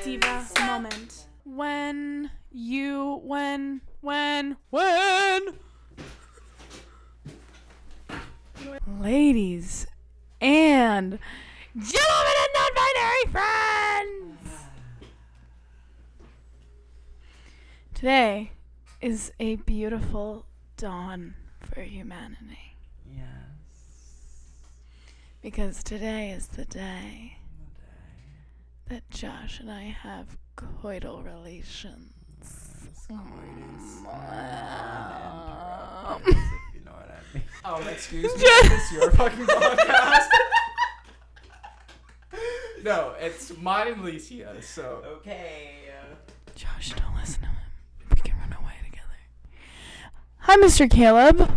diva moment. When ladies and gentlemen and non-binary friends, today is a beautiful dawn for humanity. Yes. Because today is the day that Josh and I have coital relations. Coitus. Wow. If you know what I mean. Oh, excuse me. Is this your fucking podcast? No, it's mine and Alicia, so. Okay. Josh, don't listen to him. We can run away together. Hi, Mr. Caleb.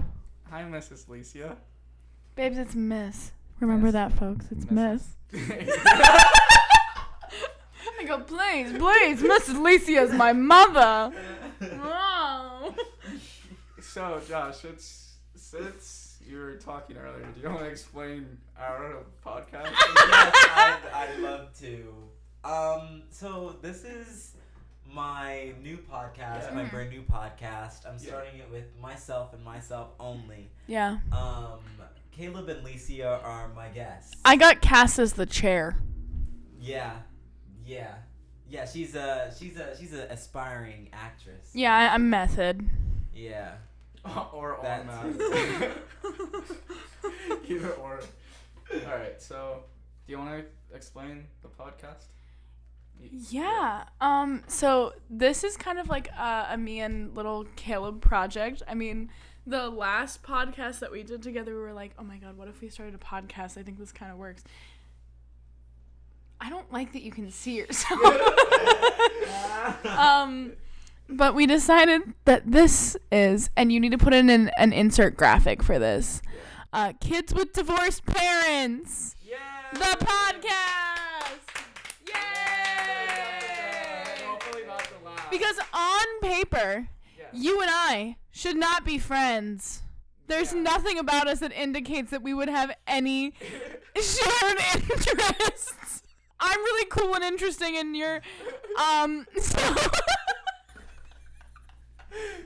Hi, Mrs. Alicia. Babes, it's Miss. Remember Miss. that, folks. It's Miss. I go, please, Mrs. Alicia is my mother. Wow. So, Josh, since you were talking earlier, do you want to explain our podcast? Yes, I'd love to. So this is my new podcast, my brand new podcast. I'm starting it with myself and myself only. Yeah. Caleb and Alicia are my guests. I got cast as the chair. Yeah. She's a aspiring actress. Yeah, I'm method. Yeah. Or all That math. Either or. Alright, so do you want to explain the podcast? Yeah. So this is kind of like a me and little Caleb project. I mean, the last podcast that we did together, we were like, oh my god, what if we started a podcast? I think this kind of works. I don't like that you can see yourself. But we decided that this is, and you need to put in an insert graphic for this. Kids with Divorced Parents. Yeah. The podcast. Yay! Hopefully not the last. Because on paper, Yeah. you and I should not be friends. There's nothing about us that indicates that we would have any shared interests. I'm really cool and interesting, and you're, so.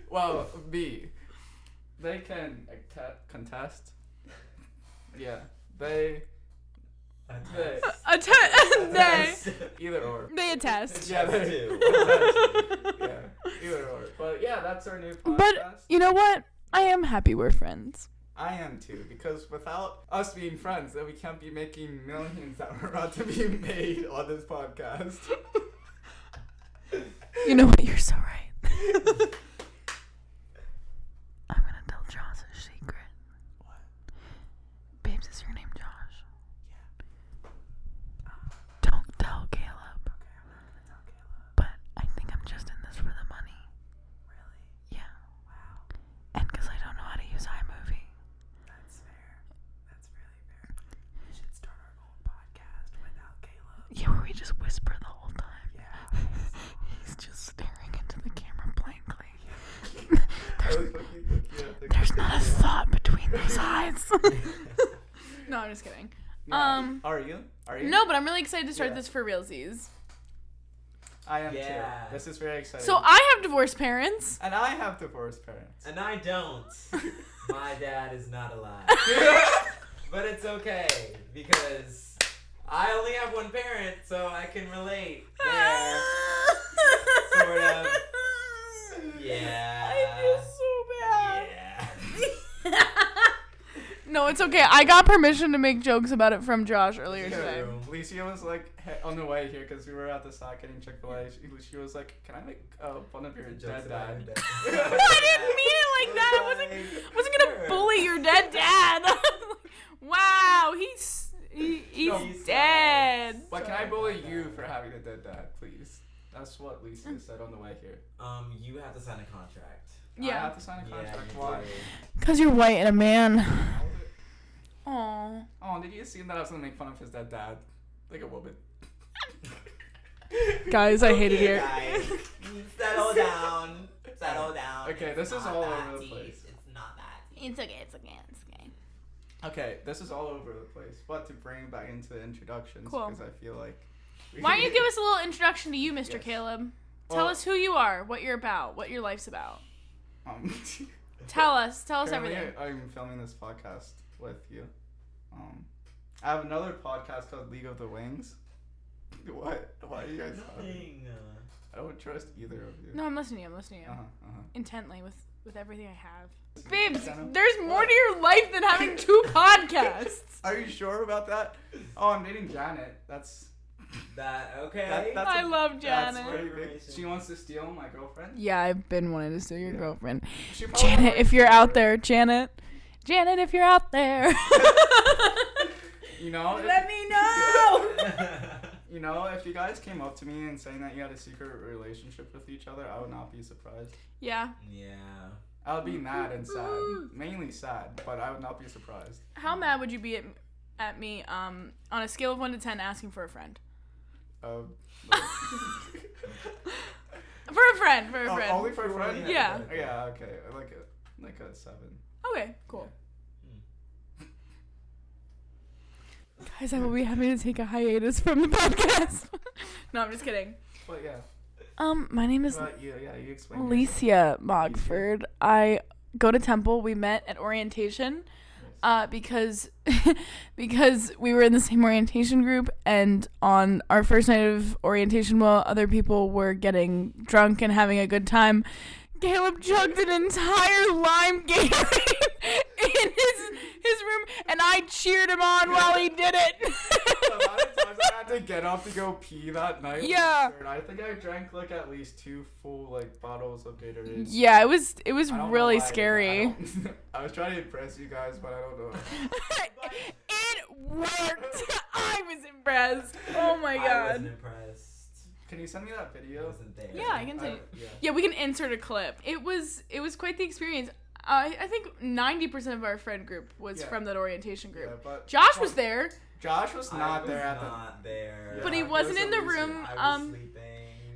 Well, B. They can contest. Yeah. They. They Either or. They attest. Yeah, they do. Yeah, either or. But yeah, that's our new podcast. But you know what? I am happy we're friends. I am too, because without us being friends, then we can't be making millions that are about to be made on this podcast. You know what? You're so right. I'm gonna tell Josh a secret. What? Babes, is your name Josh? Yeah. Don't tell Caleb. Okay, I'm not gonna tell Caleb. But I think I'm just in this for the money. Really? Yeah. Wow. And because I don't know how to use iMovie. That's fair. That's really fair. We should start our own podcast without Caleb. Yeah, where we just whisper the whole time. Yeah. He's just staring into the camera blankly. There's not a thought between those eyes. No, I'm just kidding. Yeah. Are you? No, but I'm really excited to start this for realsies. I am Yeah. too. This is very exciting. So I have divorced parents. And I have divorced parents. And I don't. My dad is not alive. But it's okay, because I only have one parent, so I can relate there. Sort of. Yeah. I feel so bad. Yeah. No, it's okay. I got permission to make jokes about it from Josh earlier today. Alicia was like on the way here because we were at the stock getting Chick-fil-A. She was like, "Can I make fun of your dead dad?" I didn't mean it like that. I wasn't gonna bully your dead dad. Wow, he's dead. But can I bully you for having a dead dad, please? That's what Alicia said on the way here. You have to sign a contract. I have to sign a contract. Yeah, Why? Cause you're white and a man. Aww. Oh, did you assume that I was gonna make fun of his dead dad? Like a woman. Guys, I hate it here. Guys, settle down. Settle down. Okay, this is all over the place. It's not that. It's okay. Okay, this is all over the place. But to bring it back into the introductions, Cool. because I feel like Why don't you give us a little introduction to you, Mr. Yes. Caleb? Tell us who you are, what you're about, what your life's about. Um, Tell us currently, everything. I'm filming this podcast with you. I have another podcast called League of the Wings. What? Why are you guys laughing? Nothing. I don't trust either of you. No, I'm listening to you. Uh-huh. Intently with everything I have. Babes, Jenna? there's more to your life than having 2 podcasts. Are you sure about that? Oh, I'm dating Janet. That's Okay. that's I love That's Janet. pretty big. She wants to steal my girlfriend. Yeah, I've been wanting to steal your girlfriend. She probably Janet, likes if you're me. out there, Janet, if you're out there, You know, let me know. you know, if you guys came up to me and saying that you had a secret relationship with each other, I would not be surprised. Yeah. Yeah. I would be mad and sad, mainly sad, but I would not be surprised. How mad would you be at me on a scale of 1 to 10 asking for a friend? Like- For a friend. Oh, only for a friend? Yeah. Yeah. Okay. Like a 7. Okay, cool. Guys, I will be happy to take a hiatus from the podcast. No, I'm just kidding. But yeah. My name is But you explain. Alicia Mogsford. I go to Temple. We met at orientation because we were in the same orientation group, and on our first night of orientation while other people were getting drunk and having a good time, Caleb chugged an entire lime Gatorade in his room, and I cheered him on while he did it. The amount of times I had to get up to go pee that night. was Yeah. absurd. I think I drank like at least 2 full like bottles of Gatorade. Yeah, it was I don't know really why I did that. scary. I was trying to impress you guys, but I don't know. It worked. I was impressed. Oh my I god. wasn't impressed. Can you send me that I video? wasn't there. Yeah, I can send you. Yeah. Yeah, we can insert a clip. It was quite the experience. I think 90% of our friend group was Yeah. from that orientation group. Yeah, but Josh was there, Josh was not I there was at the. not there. but he Yeah, he wasn't was in the a loser. room I was sleeping.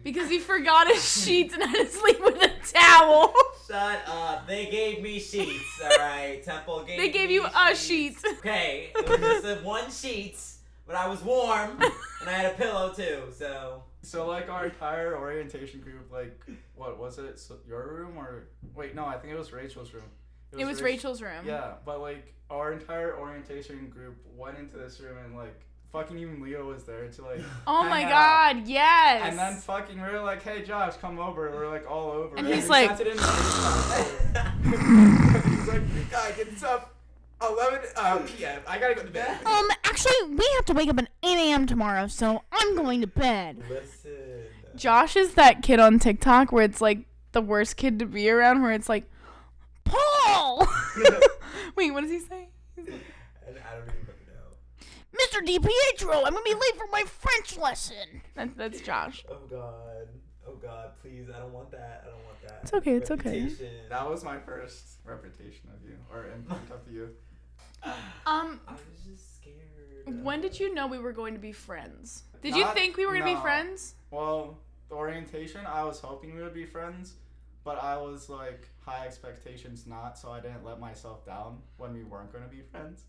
because he forgot his sheets and had to sleep with a towel. Shut up. They gave me sheets, alright? Temple gave me They gave you a sheet. Okay, it was just a 1 sheet, but I was warm, and I had a pillow too, so... So like our entire orientation group, like what was it? So your room or wait? No, I think it was Rachel's room. It was Rachel's room. Yeah, but like our entire orientation group went into this room and like fucking even Leo was there to like. Oh hang my out. god, yes. And then fucking we were like, hey Josh, come over. We're like all over. And he's we like- sat it in the he's like, guy, it's up 11 p.m. I gotta go to bed. Actually, we have to wake up at 8 a.m. tomorrow, so I'm going to bed. Listen. Josh is that kid on TikTok where it's like the worst kid to be around, where it's like, Paul! Wait, what does he say? And I don't even fucking know. Mr. DiPietro, I'm going to be late for my French lesson. That's Josh. Oh god, please, I don't want that. It's okay, it's okay. Reputation. That was my first reputation of you, or imprint of you. I was just scared. When did you know we were going to be friends? Did you Not- think we were going to no. be friends? Well, the orientation, I was hoping we would be friends, but I was like, high expectations not, so I didn't let myself down when we weren't going to be friends.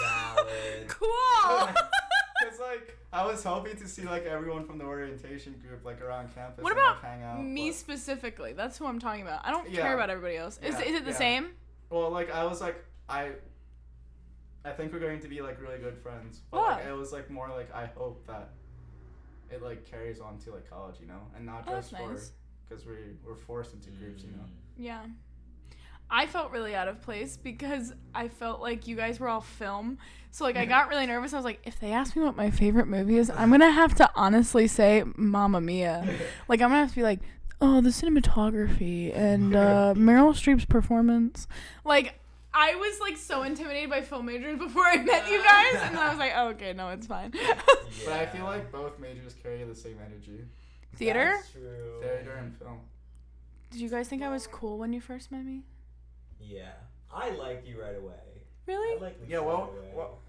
Valid. Cool. Because, like, I was hoping to see, like, everyone from the orientation group, like, around campus What and, about like, hang out. Me but- specifically. That's who I'm talking about. I don't Yeah. care about everybody else. Is Yeah, it the yeah. same? Well, like, I was like, I think we're going to be, like, really good friends. But, like, Yeah. it was, like, more like, I hope that it, like, carries on to, like, college, you know? And not Oh, just that's nice. because we're forced into groups, you know? Yeah. I felt really out of place because I felt like you guys were all film. So, like, I got really nervous. I was like, if they ask me what my favorite movie is, I'm going to have to honestly say Mamma Mia. Like, I'm going to have to be like, oh, the cinematography and Meryl Streep's performance. Like, I was, like, so intimidated by film majors before I met you guys. And then I was like, oh, okay, no, it's fine. But I feel like both majors carry the same energy. Theater? That's true. Theater and film. Did you guys think I was cool when you first met me? Yeah. I liked you right away. Really? I like Yeah, well,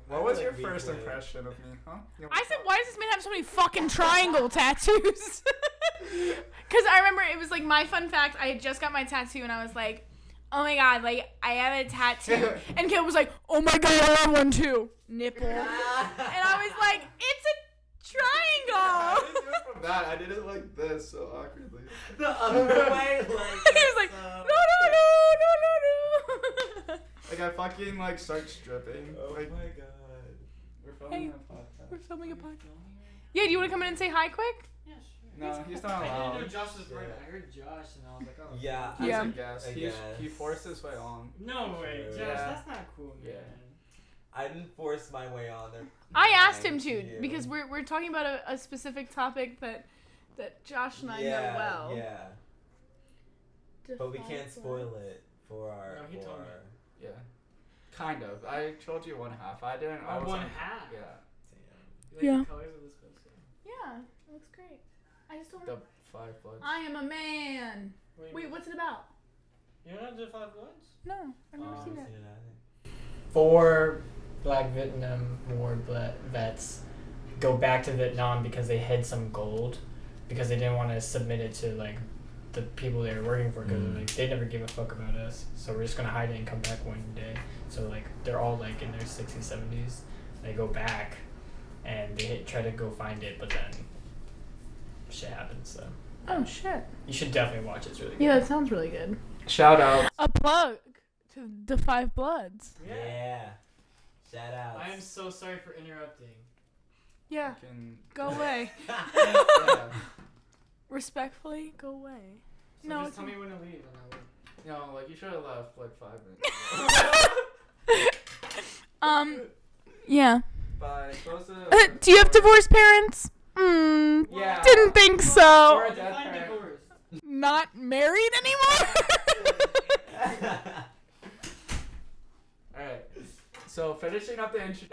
what was your first impression of me, huh? I said, why does this man have so many fucking triangle tattoos? Because I remember it was like my fun fact. I had just got my tattoo and I was like, oh my god, like, I have a tattoo. And Caleb was like, oh my god, I have one too. Nipple. And I was like, it's a triangle. I didn't do it from that. I did it like this, so awkwardly. The other way, like. He was like, no. Like, I fucking, like, start stripping. Oh like, my god. we're filming Hey, a podcast. we're filming a podcast. Yeah, do you want to come in and say hi quick? Yeah, sure. No, he's not I didn't know allowed. Josh was Yeah. right. I heard Josh and I was like, oh. Yeah. He's Yeah. a guest. I He guess. forced his way on. No way, Josh. Yeah. That's not cool, man. Yeah. I didn't force my way on there. I asked him Thank to you. because we're talking about a specific topic that Josh and I know well. Yeah. But we can't spoil it for our. No, he told me. Yeah. Kind of. I told you one half. I didn't. I Or wasn't- one half. Yeah. You like Yeah. the colors of this pencil? Yeah, it looks great. I just don't. The 5 bloods. I am a man. Wait, what's it about? You don't know the 5 Bloods? No, I've never seen it. 4 Black Vietnam War vets go back to Vietnam because they hid some gold because they didn't want to submit it to like the people they were working for because like they never gave a fuck about us, so we're just gonna hide it and come back one day. So like they're all like in their 60s, 70s. They go back and they try to go find it, but then shit happens. So Oh shit. you should definitely watch it. It's really good. Yeah, that sounds really good. Shout out. A plug to the 5 Bloods. Yeah. Shout out. I am so sorry for interrupting. Yeah, Fucking- go away. yeah. Respectfully, go away. So No, just it's tell me when to leave and I'll leave. You know, like, you should have left like 5 minutes ago. Yeah. Bye. Close to. Do you have divorced parents? Yeah. Didn't think Or so. a dead Define parent. divorce. Not married anymore? Alright. So, finishing up the intro.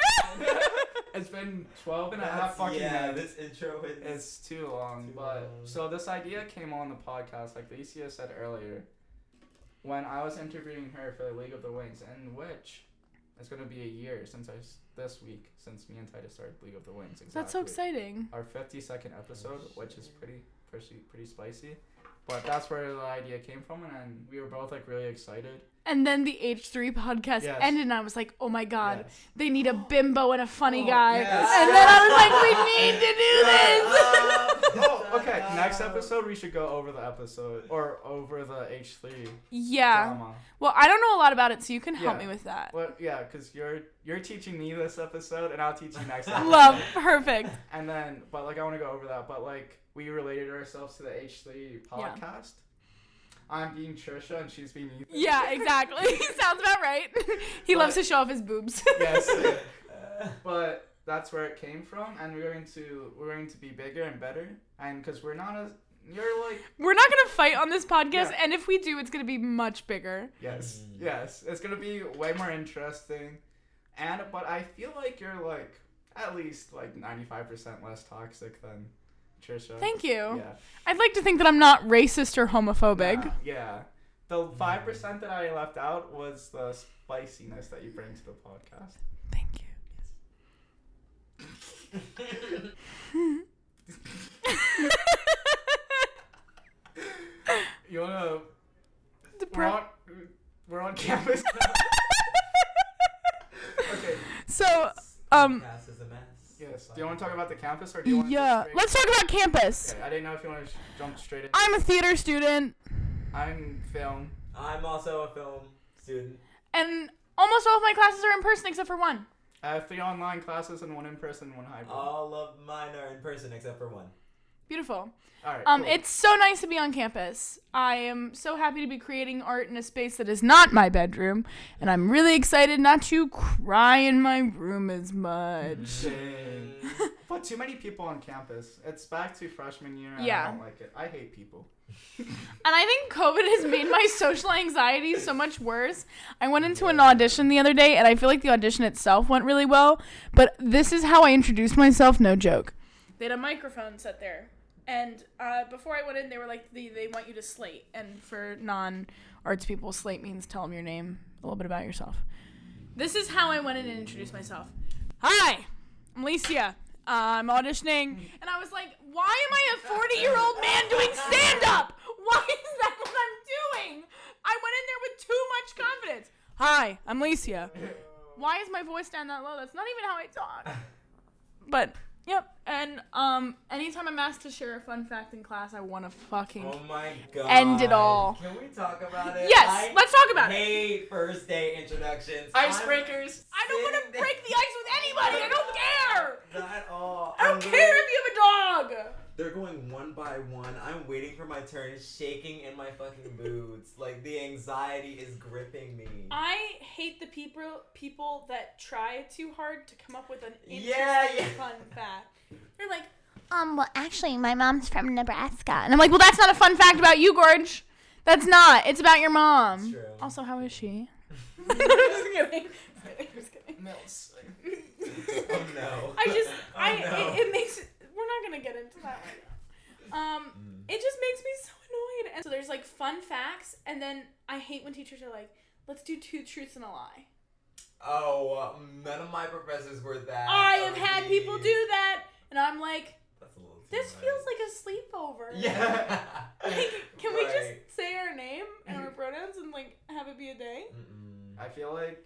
It's been 12 and a half fucking minutes. this intro is. It's too long, Too but long. so this idea came on the podcast, like Alicia said earlier, when I was interviewing her for League of the Wings, in which it's gonna be a year since this week since me and Titus started League of the Wings. Exactly. That's so exciting. Our 52nd episode, which is pretty spicy, but that's where the idea came from, and we were both like really excited. And then the H3 podcast Yes. ended, and I was like, oh my god, Yes. they need a bimbo and a funny Oh, guy. yes. And then I was like, we need to do this. Oh, okay. Next episode, we should go over the episode or over the H3 Yeah. drama. Well, I don't know a lot about it, so you can help Yeah. me with that. Well, yeah, because you're teaching me this episode, and I'll teach you next episode. Love. Perfect. And then, but like, I want to go over that. But like, we related ourselves to the H3 podcast. Yeah. I'm being Trisha, and she's being Ethan. Yeah, exactly. Sounds about right. He loves to show off his boobs. Yes. But that's where it came from, and we're going to be bigger and better, and because we're not as you're like We're not gonna fight on this podcast, Yeah. and if we do, it's gonna be much bigger. yes, it's gonna be way more interesting, but I feel like you're like at least like 95% less toxic than Trisha. Thank you. Yeah. I'd like to think that I'm not racist or homophobic. Nah, yeah. The 5% that I left out was the spiciness that you bring to the podcast. Thank you. You wanna? The We're on campus now. Okay. So, Podcast is a mess. Yes. Do you want to talk about the campus, or do you want to? yeah, let's talk about campus. Okay, I didn't know if you want to jump straight in. I'm a theater student, I'm film. I'm also a film student. and almost all of my classes are in person except for one. I have 3 online classes and 1 in person, 1 hybrid. All of mine are in person except for one. Beautiful. All right. Cool. It's so nice to be on campus. I am so happy to be creating art in a space that is not my bedroom, and I'm really excited not to cry in my room as much. Dang. But too many people on campus. It's back to freshman year. And Yeah. I don't like it. I hate people. And I think COVID has made my social anxiety so much worse. I went into an audition the other day, and I feel like the audition itself went really well, but this is how I introduced myself, no joke. They had a microphone set there, and before I went in, they were like, they want you to slate, and for non-arts people, slate means tell them your name, a little bit about yourself. This is how I went in and introduced myself. Hi, I'm Alicia. I'm auditioning, and I was like, why am I a 40-year-old man doing stand-up? Why is that what I'm doing? I went in there with 2 Hi, I'm Alicia. Why is my voice down that low? That's not even how I talk. But, yep. And anytime I'm asked to share a fun fact in class, I want to fucking Oh my god. end it all. Can we talk about it? Yes, let's talk about it. I hate first day introductions. Icebreakers. I don't want to break the ice with anybody. I don't care. Not at all. I don't care if you have a dog. They're going one by one. I'm waiting for my turn, shaking in my fucking boots. Like, the anxiety is gripping me. I hate the people that try too hard to come up with an interesting fun fact. They're like, Well, actually, my mom's from Nebraska. and I'm like, well, that's not a fun fact about you, Gorge. That's not. It's about your mom. It's true. Also, how is she? Just kidding. Just kidding. Mills. Oh no. It makes, we're not gonna get into that right now. It just makes me so annoyed. And so there's like fun facts, and then I hate when teachers are like, let's do 2 truths and a lie. Oh, none of my professors were that. I have had people do that, and I'm like, That's a little too this much. feels like a sleepover. Yeah. Like, can we Right. just say our name and our pronouns and like have it be a day? Mm-mm. I feel like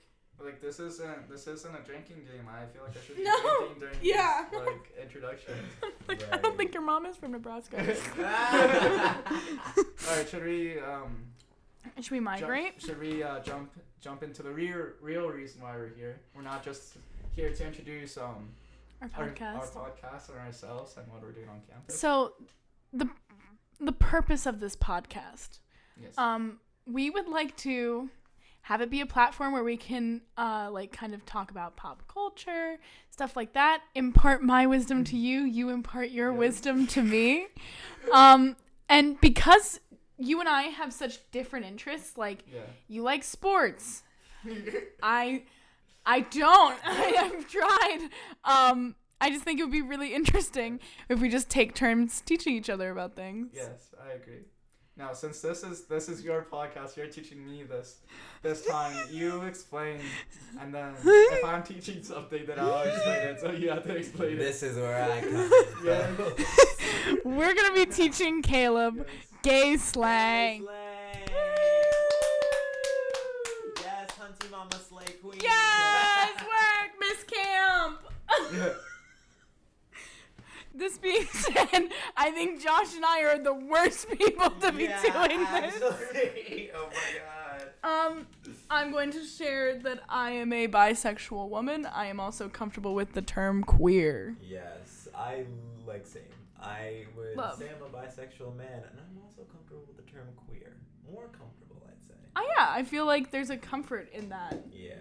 this isn't a drinking game. I feel like I should be No. drinking during Yeah. these, like, introductions. Like, I Right. don't think your mom is from Nebraska. Alright, should we Should we migrate? jump into the real reason why we're here? We're not just here to introduce Our our podcast. podcast and ourselves and what we're doing on campus. So, the purpose of this podcast, Yes. we would like to have it be a platform where we can like kind of talk about pop culture, stuff like that, impart my wisdom to you, you impart your wisdom to me. And because you and I have such different interests, like Yeah. you like sports, I don't. I've tried. I just think it would be really interesting if we just take turns teaching each other about things. Yes, I agree. Now, since this is your podcast, you're teaching me this time. You explain, and then if I'm teaching something, then I'll explain it. So you have to explain it. This is where I come Yeah. from. We're gonna be teaching Caleb gay slang. Yes, Hunty Mama Slay Queen. Yes, work, Miss Camp. This being said, I think Josh and I are the worst people to be doing this. Actually. Oh my god. I'm going to share that I am a bisexual woman. I am also comfortable with the term queer. Yes, I like same. I would Love. say I'm a bisexual man, and I'm also comfortable with the term queer. More comfortable, I'd say. Oh yeah, I feel like there's a comfort in that. Yeah.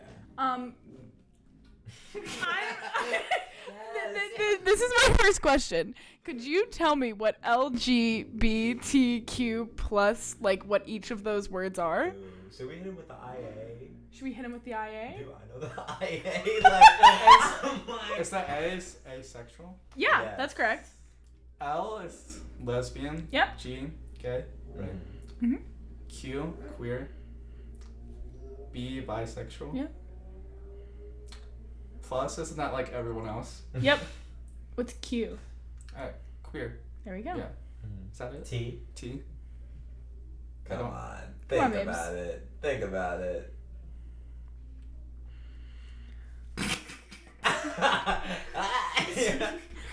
This is my first question. Could you tell me what LGBTQ plus, like, what each of those words are? Ooh, should we hit him with the IA? Should we hit him with the IA? Do I know the IA? Like, Is that A is asexual? Yeah, Yes. that's correct. L is lesbian. Yep. G, gay. Right. Mhm. Q, queer. B, bisexual. Yep. Plus, isn't that like everyone else? Yep. What's Q? Queer. There we go. Yeah. Is that it? T. T. Come on. Come Think on, babes. about it. Think about it.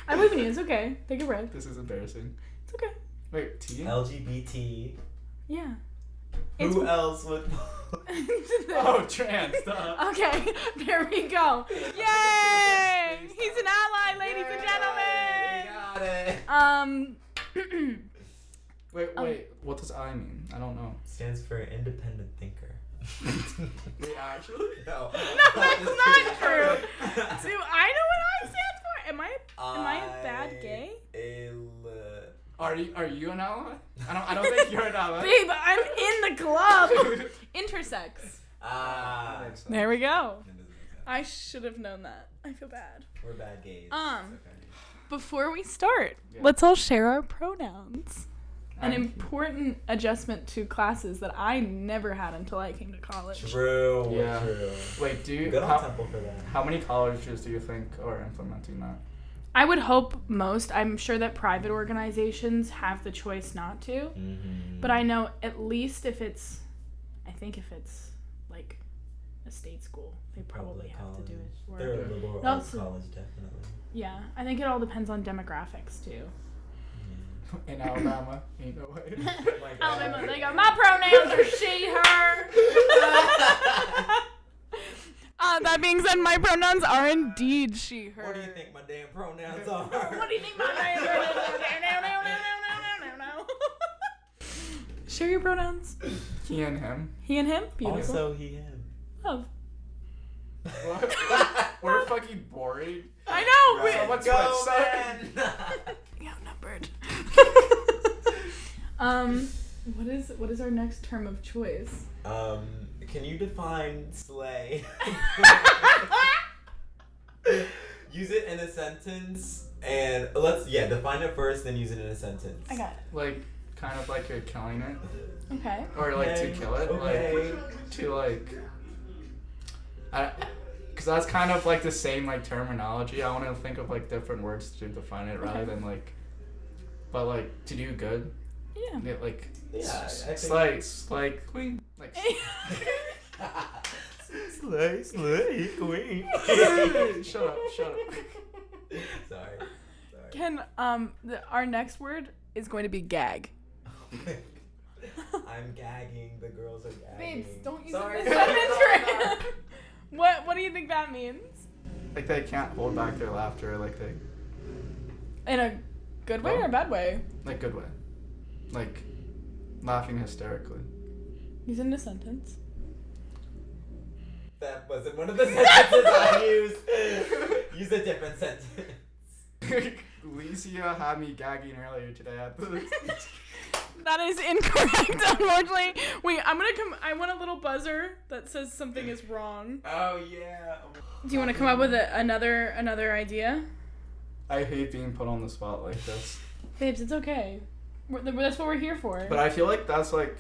I believe in you. It's okay. Take a breath. This is embarrassing. It's okay. Wait, T? LGBT. Yeah. Who else would? Oh, trans. Duh. Okay, there we go. Yay! He's an ally, ladies and Yay, gentlemen. got it. Wait. What does I mean? I don't know. Stands for independent thinker. Wait, actually? No. No, that's not true. Do I know what I stand for? Am I a bad gay? Are you an ally? I don't think you're an ally. Babe, I'm in the club. Intersex. Ah. That makes sense. There we go. That doesn't make sense. I should have known that. I feel bad. We're bad gays. Um, It's okay. Before we start, Yeah. let's all share our pronouns. An I'm- important adjustment to classes that I never had until I came to college. True. Yeah. True. Wait, do you? Good on How, Temple for that. how many colleges do you think are implementing that? I would hope most. I'm sure that private organizations have the choice not to. Mm-hmm. But I know at least if it's like a state school, they probably have to do it. Or, They're a liberal No, arts so- college, definitely. yeah, I think it all depends on demographics too. In Alabama, ain't no way. Like, Alabama, they go, my pronouns are she, her. That being said, my pronouns are indeed she, her. What do you think my damn pronouns are? What do you think my pronouns are? Share your pronouns. He and him. He and him? Beautiful. Also, he, him. Love. What? We're fucking boring. I know. Right. So what's Go, what? man! We outnumbered. What is our next term of choice? Can you define slay? Use it in a sentence, and define it first, then use it in a sentence. I got it. Like, kind of like you're killing it. Okay. Or like Okay. to kill it. Okay. Like, to like... Because that's kind of like the same like terminology. I want to think of like different words to define it rather than like... But like, to do good. Yeah. Yeah, like... Yeah, I think- Slice, like, queen. Like... slay, queen. Shut up. Sorry. Can our next word is going to be gag. I'm gagging. The girls are gagging. Babes, don't use Sorry. it in a sentence right now. What do you think that means? Like they can't hold back their laughter, like they... In a good way or a bad way? Like good way. Like laughing hysterically. Use it in a sentence. That wasn't one of the sentences I used. Use a different sentence. Alicia had me gagging earlier today at the... That is incorrect, unfortunately. Wait, I want a little buzzer that says something is wrong. Oh yeah. Do you want to come up with another idea? I hate being put on the spot like this. Babes, it's okay. That's what we're here for. But I feel like that's like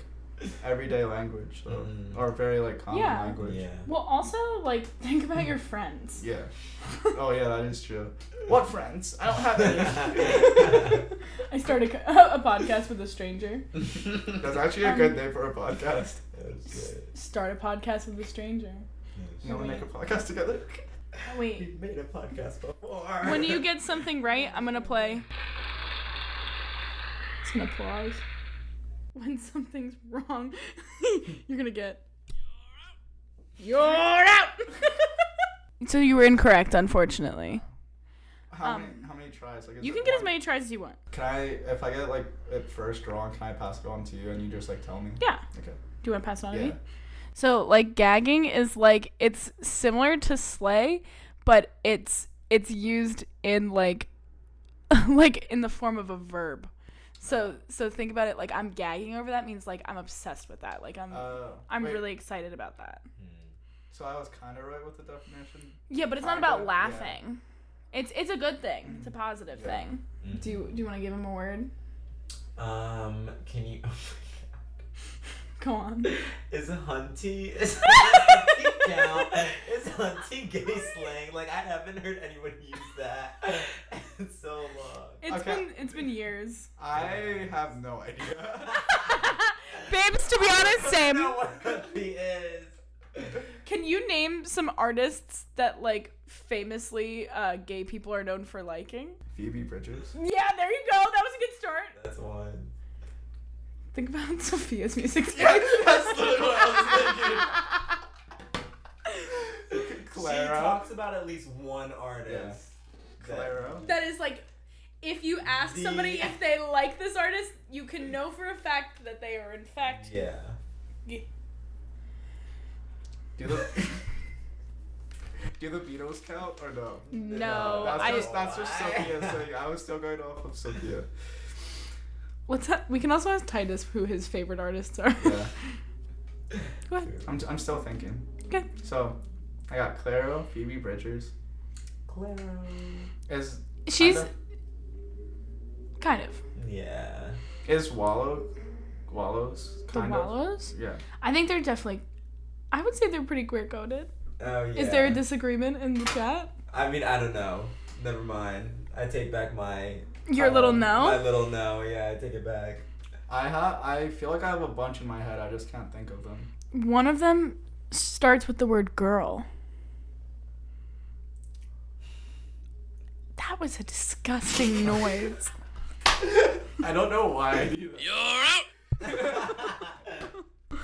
everyday language, though. Mm. Or very like common Yeah. language. Yeah. Well, also, like, think about your friends. Yeah. Oh yeah, that is true. What friends? I don't have any. I started a podcast with a stranger. That's actually a good name for a podcast. Start a podcast with a stranger. You want to make a podcast together? Wait. We've made a podcast before. When you get something right, I'm gonna play. It's an applause. When something's wrong, you're gonna get. You're out! So you were incorrect, unfortunately. How many tries? Like, is You it can get as one? many tries as you want. Can I, if I get like it first wrong, can I pass it on to you and you just like tell me? Yeah. Okay. Do you want to pass it on to Yeah. me? So, like, gagging is like, it's similar to slay, but it's used in like like in the form of a verb. So think about it like I'm gagging over that means like I'm obsessed with that. Like I'm Wait, really excited about that. So I was kind of right with the definition. Yeah, but it's not Kinda, about yeah. laughing. It's a good thing. It's a positive Yeah. thing. Do you want to give him a word? Can you? Go on. Is hunty? Is hunty count? Is hunty gay slang? Like I haven't heard anyone use that in so long. It's been years. I have no idea. Babes, to be honest, I same. don't know what hunty is. Can you name some artists that like famously gay people are known for liking? Phoebe Bridgers. Yeah, there you go. That was a good start. That's one. Think about Sophia's music. Yeah, that's literally what I was thinking. She Clara. talks about at least one artist. that- Clara. That is like, if you ask somebody if they like this artist, you can know for a fact that they are in fact. Yeah. Do the Beatles count or no? No, That's just Sophia's thing. I was still going off of Sophia. We can also ask Titus who his favorite artists are. Yeah. Go ahead. I'm still thinking. Okay. So, I got Claro, Phoebe Bridgers. Claro. Is She's kind of. Yeah. Is Wallows The kind of? Wallows? Yeah. I think they're definitely. I would say they're pretty queer coded. Oh yeah. Is there a disagreement in the chat? I mean, I don't know. Never mind. I take back my. Your little no? My little no. Yeah, I take it back. I feel like I have a bunch in my head. I just can't think of them. One of them starts with the word girl. That was a disgusting noise. I don't know why I do that. You're out!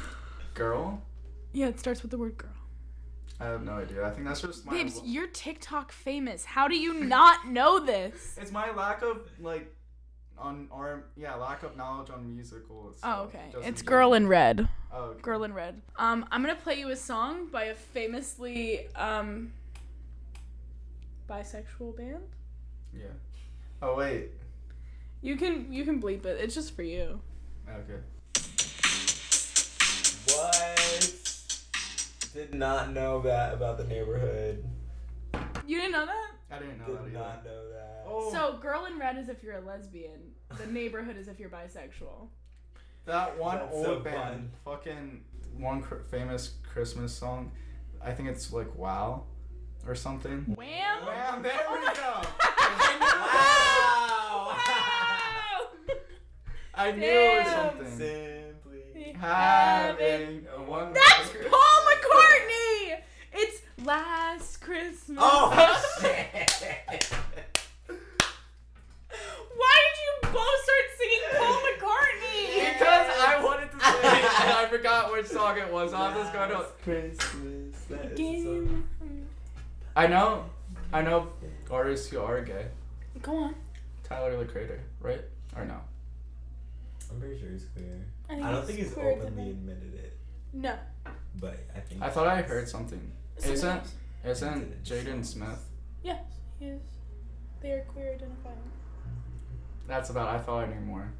Girl? Yeah, it starts with the word girl. I have no idea. I think that's just my... Babes, you're TikTok famous. How do you not know this? It's my lack of, like, lack of knowledge on musicals. Oh, okay. It's Girl in Red. Oh, okay. Girl in Red. I'm gonna play you a song by a famously bisexual band. Yeah. Oh, wait. You can bleep it. It's just for you. Okay. What? Did not know that about the neighborhood. You didn't know that? I didn't know Did that either. not know that. Oh. So, Girl in Red is if you're a lesbian. The Neighborhood is if you're bisexual. That one That's old so band, fucking one famous Christmas song. I think it's like Wow or something. Wham! Wham! There Oh we my go. Wow! I knew it was Damn. something. Simply Having a wonderful That's Christmas. Paul McCartney! It's Last Christmas. Oh shit! Why did you both start singing Paul McCartney? Because I wanted to sing it and I forgot which song it was. I was just going to. Last Christmas. That is the Game. I know artists who are gay. Go on. Tyler the Creator, right? Or no? I'm pretty sure he's queer. I I don't think he's queer than openly that. admitted it, No. but I think. I thought I heard something. Sometimes. Isn't Jaden Smith? Yes, he is. They are queer identifying. That's about. I thought I knew more.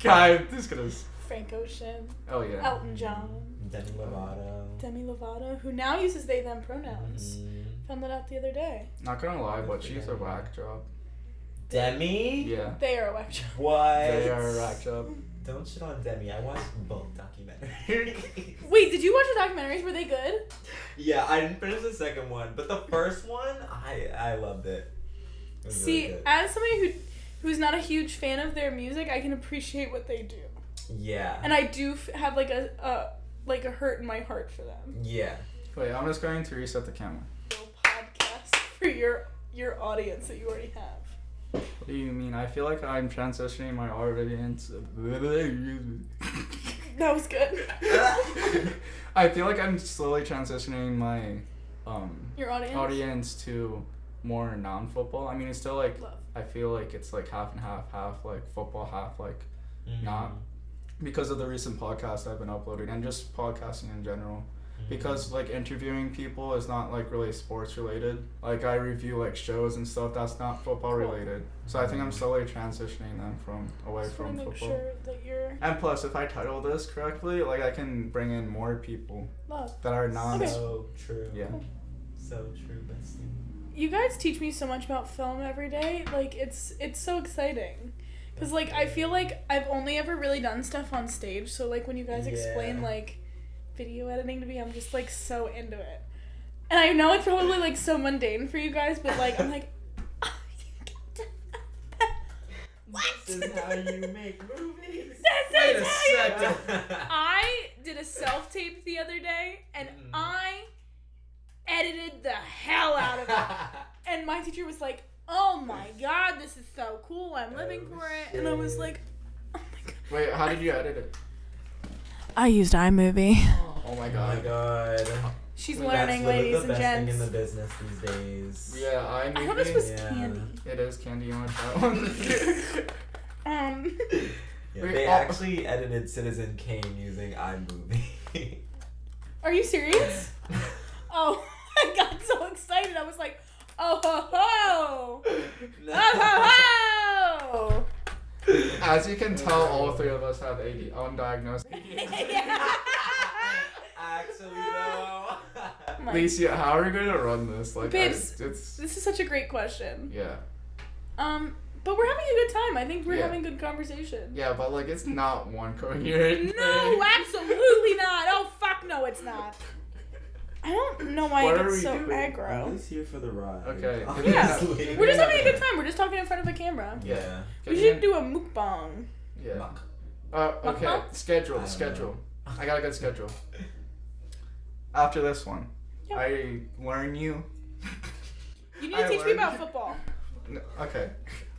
God, this gonna. Frank Ocean, Oh yeah. Elton John, Demi Lovato. Demi Lovato, who now uses they them pronouns. Mhm. Found that out the other day. Not gonna lie, but she's a whack job. Demi? Yeah. They are a whack job. What? They are a whack job. Don't shit on Demi. I watched both documentaries. Wait, did you watch the documentaries? Were they good? Yeah, I didn't finish the second one, but the first one, I loved it. It was See, really good. as somebody who's not a huge fan of their music, I can appreciate what they do, Yeah. and I do have like a hurt in my heart for them. Yeah. Wait, I'm just going to reset the camera. Little podcast for your audience that you already have. What do you mean? I feel like I'm transitioning my audience. That was good. I feel like I'm slowly transitioning my Your audience. audience to more non-football. I mean, it's still like Love. I feel like it's like half and half like football, half like not, because of the recent podcast I've been uploading and just podcasting in general. Because like interviewing people is not like really sports related. Like I review like shows and stuff that's not football related. So I think I'm slowly transitioning them away Just from want to make football. sure that you're And plus, if I title this correctly, like I can bring in more people love. that are non. Okay. So true. Yeah. So true, bestie. You guys teach me so much about film every day. Like it's so exciting. Cause like I feel like I've only ever really done stuff on stage. So like when you guys explain Yeah. like video editing to me, I'm just like so into it. And I know it's probably like so mundane for you guys, but like I'm like, oh, you get to- what? This is how you make movies. This is how you- second. I did a self tape the other day, and I edited the hell out of it. And my teacher was like, "Oh my god, this is so cool! I'm living for it." And I was like, "Oh my god." Wait, how did you edit it? I used iMovie. Oh my Oh my god. god. She's That's learning, literally ladies the and best thing gents. in the business these days. Yeah, I thought this was Yeah. candy. It is candy. You want to try one? Yeah, Wait, they oh. actually edited Citizen Kane using iMovie. Are you serious? Oh, I got so excited. I was like, "Oh ho ho! No. Oh ho ho!" As you can tell, all three of us have undiagnosed ADHD. Actually, though. My- Alicia, how are we going to run this? Like, Babes, it's This is such a great question. yeah, But we're having a good time. I think we're Yeah. having good conversation. yeah, but like it's not one coherent. No, thing. absolutely not. Oh fuck no, it's not. I don't know why What I are get we so doing? I'm aggro. just here for the ride. Okay. Yeah, Honestly. we're just having a good time. We're just talking in front of a camera. Yeah. We should do a mukbang. Yeah. Fuck. Okay. Mukbang? Schedule. I don't Schedule. I got a good schedule. after this one, Yep. I learn you. You need to teach me learned- about football. Okay.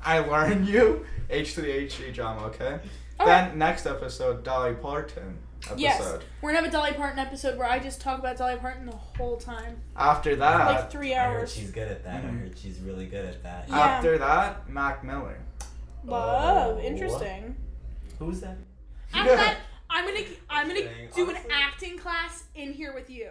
I learn you H to the H drama, okay? Okay. Then next episode, Dolly Parton episode. Yes. We're gonna have a Dolly Parton episode where I just talk about Dolly Parton the whole time. After that, Like 3 I heard hours. she's good at that. Mhm. I heard she's really good at that. Yeah. after that, Mac Miller. Love. Oh. Interesting. Who's that? After that, I'm gonna Interesting. do an Honestly- acting class in here with you.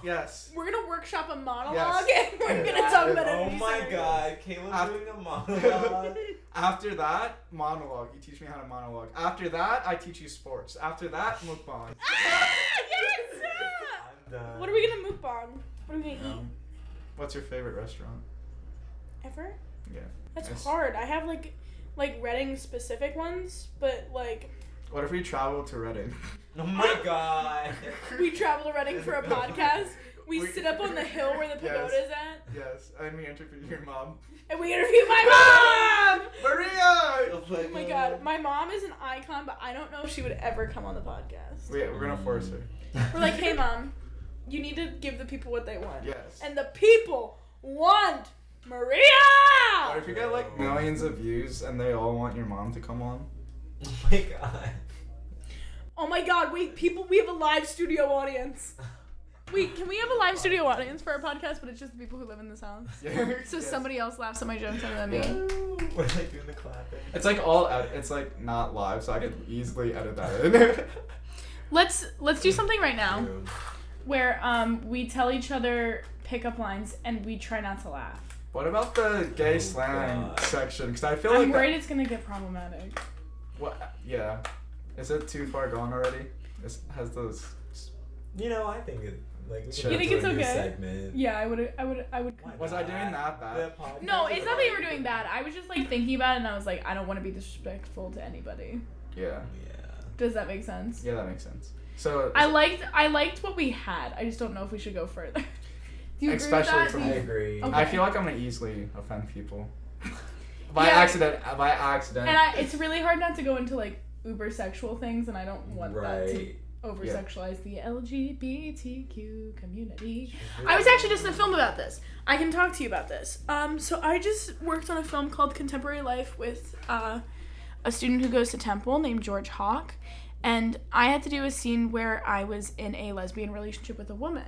Yes. We're gonna workshop a monologue Yes. and we're gonna That talk is- about it. Oh my god, Caleb's doing a monologue. After that, monologue. You teach me how to monologue. After that, I teach you sports. After that, mukbang. Yes! I'm done. What are we gonna mukbang? What are we gonna eat? What's your favorite restaurant? Ever? Yeah. That's It's- hard. I have like Reading specific ones, but like What if we travel to Reading? Oh my god. we travel to Reading for a podcast. We sit up on the hill where the Yes. pagoda's at, Yes, and we interview your mom. and we interview my mom. Maria! Oh my god, my mom is an icon, but I don't know if she would ever come on the podcast. We're gonna force her. We're like, hey mom, you need to give the people what they want. Yes. And the people want Maria! Or if you get like millions of views and they all want your mom to come on. Oh my god. Oh my god, wait, people, we have a live studio audience. Wait, can we have a live studio audience for our podcast, but it's just the people who live in this house? So Yes. somebody else laughs at my jokes other than me. Yeah. We're like doing the clapping. It's like it's like not live, so I could easily edit that in. Let's do something right now True. where we tell each other pickup lines and we try not to laugh. What about the gay slang God. section? Because I feel I'm like worried it's gonna get problematic. what? Yeah. Is it too far gone already? Has those? You know, I think it like we You can think do it's a new okay? segment. Yeah, I would. Why Was I not? doing that bad? The podcast No, is it's not that you were about- doing bad. I was just like thinking about it, and I was like, I don't want to be disrespectful to anybody. Yeah. Yeah. Does that make sense? Yeah, that makes sense. So I liked what we had. I just don't know if we should go further. Do you Especially agree for with I that? agree. Okay. I feel like I'm gonna easily offend people. By Yeah. accident. By accident. And it's really hard not to go into like uber sexual things, and I don't want that to Right. over sexualize the LGBTQ community. Really- I was actually just in a film about this. I can talk to you about this. So I just worked on a film called Contemporary Life with a student who goes to Temple named George Hawk, and I had to do a scene where I was in a lesbian relationship with a woman.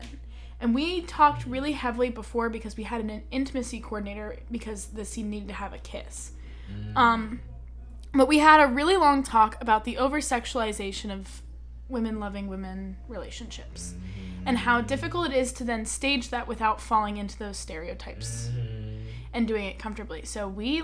And we talked really heavily before because we had an intimacy coordinator because the scene needed to have a kiss. But we had a really long talk about the over-sexualization of women loving women relationships and how difficult it is to then stage that without falling into those stereotypes and doing it comfortably. So we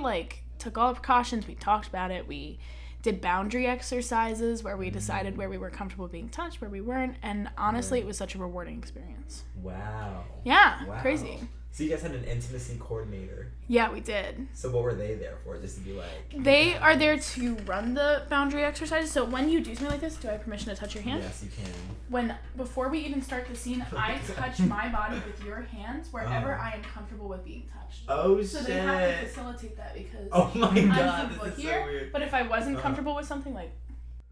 took all the precautions, we talked about it, we did boundary exercises where we decided where we were comfortable being touched, where we weren't, and honestly it was such a rewarding experience. Wow. Yeah, Wow. crazy. So you guys had an intimacy coordinator. Yeah, we did. So what were they there for? Just to be like. They are there to run the boundary exercises. So when you do something like this, do I have permission to touch your hand? Yes, you can. Before we even start the scene, I touch my body with your hands wherever I am comfortable with being touched. Oh So shit. they have to facilitate that because Oh my I'm god, comfortable this is here. so weird. But if I wasn't Uh-huh. comfortable with something like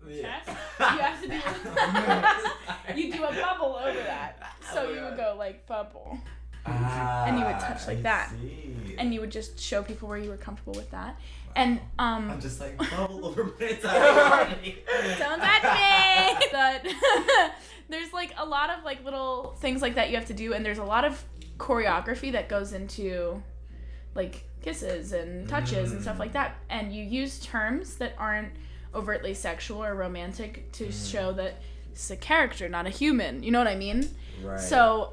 Yeah. chest, you have to do you do a bubble over that. So you would go like bubble. And you would touch like I that. see. And you would just show people where you were comfortable with that. And I'm just like bubble over my entire body. don't touch me. But there's a lot of little things like that you have to do, and there's a lot of choreography that goes into kisses and touches and stuff like that. And you use terms that aren't overtly sexual or romantic to show that it's a character, not a human. You know what I mean? Right. So,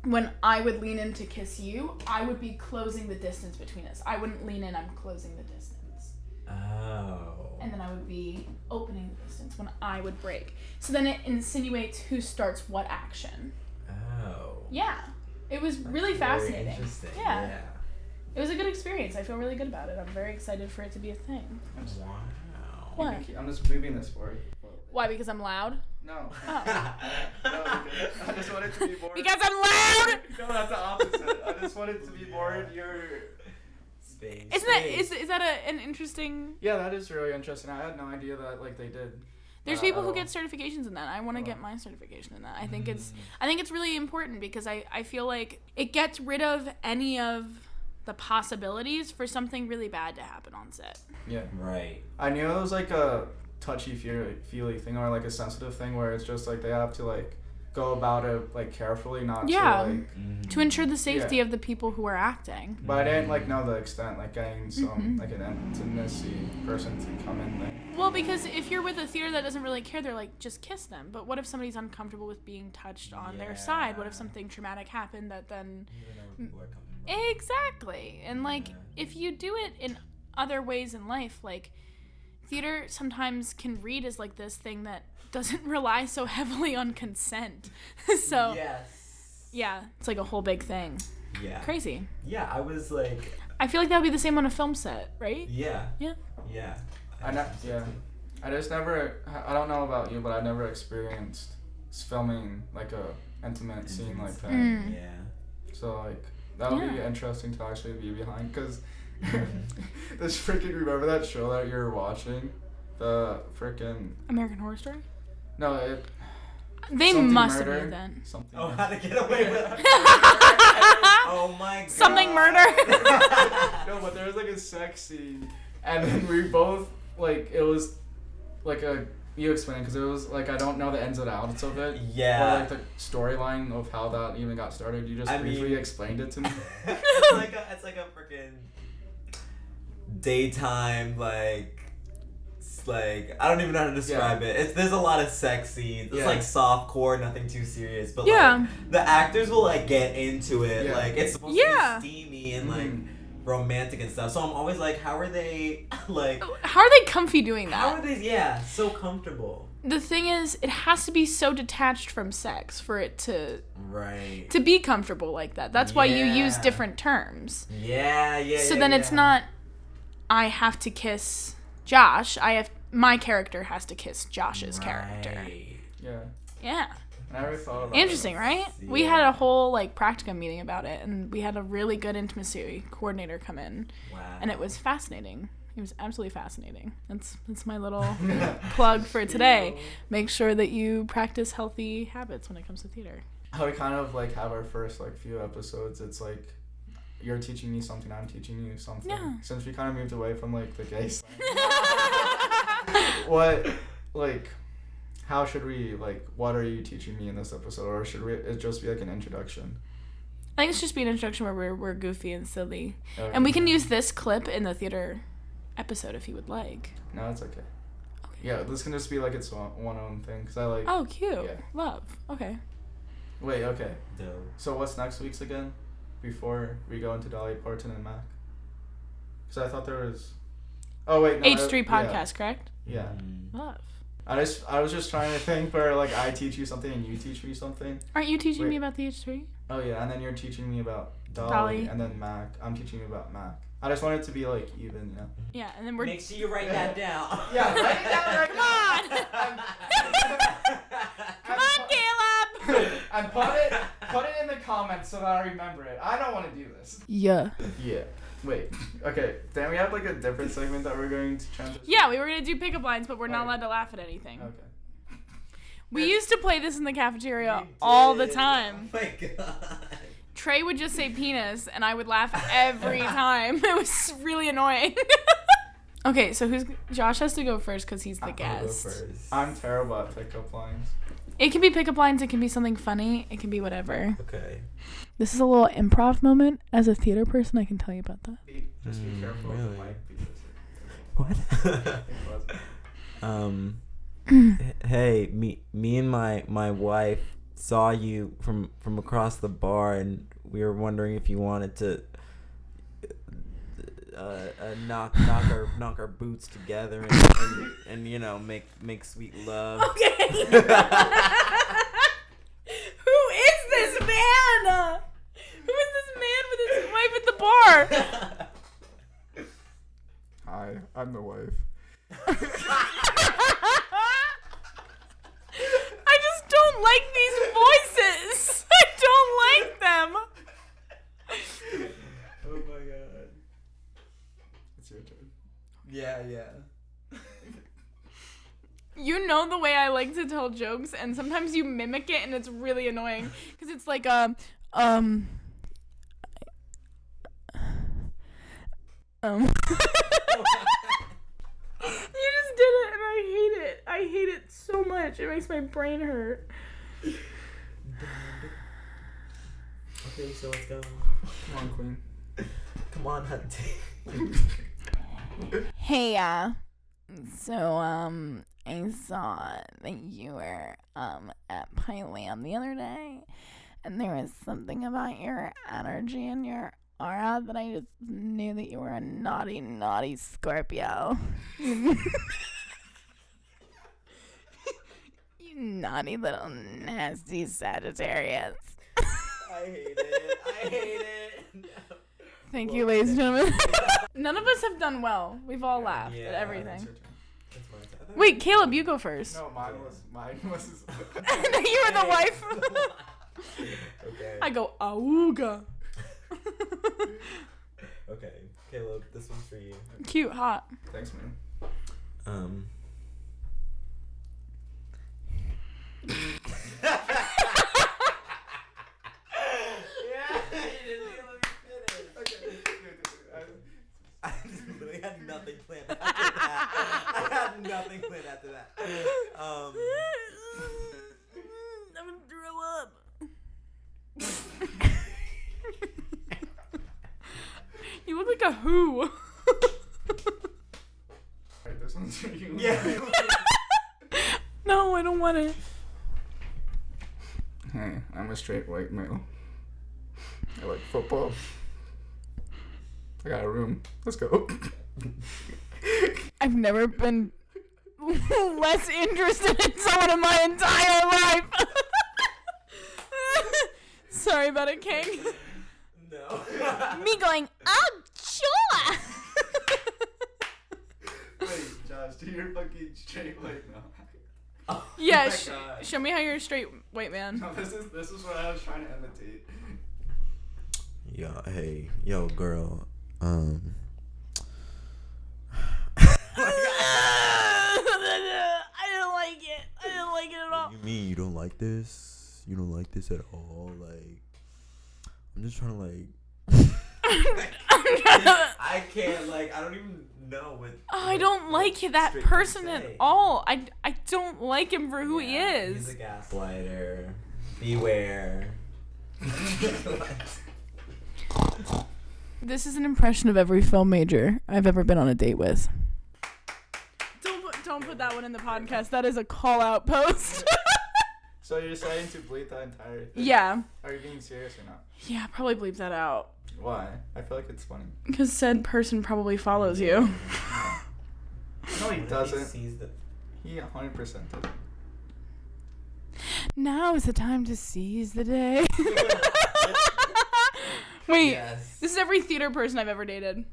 when I would lean in to kiss you, I would be closing the distance between us. I wouldn't lean in, I'm closing the distance. Oh. And then I would be opening the distance when I would break. So then it insinuates who starts what action. Oh. Yeah. It was really Very fascinating. interesting. Yeah. It was a good experience. I feel really good about it. I'm very excited for it to be a thing. Wow. What? I'm just moving this for you. Why? Because I'm loud? No. Oh. No, because I just wanted to be more. Because I'm loud! No, that's the opposite. I just wanted to be more in your. Space. Isn't that, is that an interesting... Yeah, that is really interesting. I had no idea that they did. There's at people who all. get certifications in that. I want to get my certification in that. I think it's really important because I feel like it gets rid of any of the possibilities for something really bad to happen on set. Yeah. Right. I knew it was like a touchy-feely thing or like a sensitive thing where it's just like they have to like go about it like carefully, not Yeah. to like. To ensure the safety of the people who are acting. But I didn't like know the extent, like getting some like an intimacy person to come in there. Well, because if you're with a theater that doesn't really care, they're like, just kiss them. But what if somebody's uncomfortable with being touched on their side? What if something traumatic happened that then... Exactly. And like, if you do it in other ways in life, like, theater sometimes can read as like this thing that doesn't rely so heavily on consent. So, yeah, it's like a whole big thing. Yeah. Crazy. Yeah, I was like... I feel like that would be the same on a film set, right? Yeah. Yeah. Yeah. I just never. I don't know about you, but I never experienced filming like a intimate scene like that. Mm. Yeah. So like that would be interesting to actually be behind, because this freaking, remember that show that you were watching, the freaking American Horror Story? no it. They Something must Murder. have made then. Something. Oh, how to get away with it. Oh my god. Something murder. No, but there was like a sex scene, and then we both like it was like a you explain it, because it was like I don't know the ins and outs of it. Yeah. Or like the storyline of how that even got started. You just briefly explained it to me. it's like a freaking daytime like I don't even know how to describe it. There's a lot of sex scenes. It's like soft core, nothing too serious. But like the actors will like get into it. Yeah. Like it's supposed to be steamy and like romantic and stuff. So I'm always like, how are they like? How are they comfy doing that? How are they? Yeah, so comfortable. The thing is, it has to be so detached from sex for it to Right. to be comfortable like that. That's why you use different terms. Yeah. So then it's not, I have to kiss Josh. My character has to kiss Josh's character. Yeah. Yeah. I never thought about Interesting, it. right? Yeah. We had a whole like practicum meeting about it, and we had a really good intimacy coordinator come in, Wow. and it was fascinating. It was absolutely fascinating. That's my little plug for today. Make sure that you practice healthy habits when it comes to theater. How we kind of like have our first like few episodes. It's like you're teaching me something, I'm teaching you something. Yeah. Since we kind of moved away from like the gay slang. How should we like? What are you teaching me in this episode, or should it just be like an introduction? I think it's just be an introduction where we're goofy and silly, Okay. and we can use this clip in the theater episode if you would like. No, it's okay. Yeah, this can just be like its one own thing, because I like. Oh, cute. Yeah. Love. Okay. Wait, okay. Dope. So what's next week's again? Before we go into Dolly Parton and Mac. Because I thought there was. Oh wait. No, H3 podcast, correct? Yeah. Love. I was just trying to think where like I teach you something and you teach me something. Aren't you teaching Wait. me about the H3? Oh yeah, and then you're teaching me about Dolly, Dolly. and then Mac. I'm teaching you about Mac. I just want it to be like even, you know. Yeah, and then we're. Make sure you write that down. Yeah, write it down right Come on! Come on, Caleb! And put it in the comments so that I remember it. I don't want to do this. Yeah. Yeah. Wait. Okay. Then we have like a different segment that we're going to transition. Yeah, we were gonna do pickup lines, but we're not Okay. allowed to laugh at anything. Okay. We used to play this in the cafeteria all the time. Oh my god. Trey would just say penis, and I would laugh every time. It was really annoying. Okay, so Josh has to go first because he's the I'll go guest. first. I'm terrible at pickup lines. It can be pickup lines. It can be something funny. It can be whatever. Okay. This is a little improv moment. As a theater person, I can tell you about that. Just be careful with really? the mic because What? Hey, me and my wife saw you from across the bar, and we were wondering if you wanted to knock our boots together and you know make sweet love. Okay. Who is this man? Who is this man with his wife at the bar? Hi, I'm the wife. I just don't like these voices. I don't like them. Oh my god. It's your turn. Yeah. You know the tell jokes, and sometimes you mimic it, and it's really annoying because it's like You just did it, and I hate it. I hate it so much. It makes my brain hurt. Okay, so let's go. Come on, Queen. Come on, Hunty. Hey, so, I saw that you were, at Pylam the other day, and there was something about your energy and your aura that I just knew that you were a naughty, naughty Scorpio. You naughty little nasty Sagittarius. I hate it. No. Thank you, ladies and gentlemen. None of us have done well. We've all laughed Yeah, at everything. That's my turn. Wait, Caleb, you go first. No, mine was. You were the wife. Okay. I go, auga. Okay, Caleb, this one's for you. Cute, hot. Thanks, man. I literally had nothing planned after that. I had nothing planned after that. I'm gonna throw up. You look like a who. Alright, this one's for you. Yeah. No, I don't want it. Hey, I'm a straight white male. I like football. I got a room. Let's go. I've never been less interested in someone in my entire life. Sorry about it, King. No. Me going, oh, sure. Wait, Josh, do your fucking straight white male. Oh Yeah, my God. show me how you're a straight white man. No, this is what I was trying to imitate. Yo, girl. I didn't like it. I didn't like it at all. You mean you don't like this? You don't like this at all? Like, I'm just trying to like. I can't like. I don't even know what. I don't like that straight person men at say. all. I don't like him for who he is. He's a gaslighter. Beware. This is an impression of every film major I've ever been on a date with. Don't put that one in the podcast. That is a call out post. So you're saying to bleep that entire thing? Yeah. Are you being serious or not? Yeah, probably bleep that out. Why? I feel like it's funny. Because said person probably follows you. No, he doesn't. He sees the. He 100% did. Now is the time to seize the day. Wait, Yes. this is every theater person I've ever dated.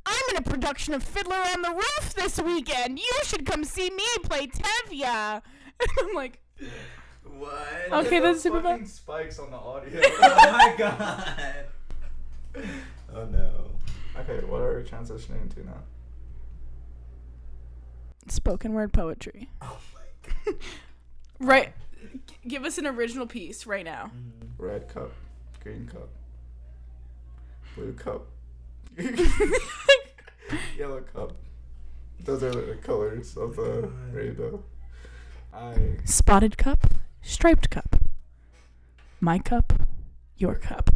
I'm in a production of Fiddler on the Roof this weekend. You should come see me play Tevye. I'm like, What? Okay, Look at that's super those fun. fucking spikes on the audio. Oh my God. Oh no. Okay, what are we transitioning into now? spoken word poetry. Oh my God. Right. Give us an original piece right now. Red cup, green cup, blue cup, yellow cup. Those are the colors of the rainbow. Spotted cup, striped cup. My cup, your cup.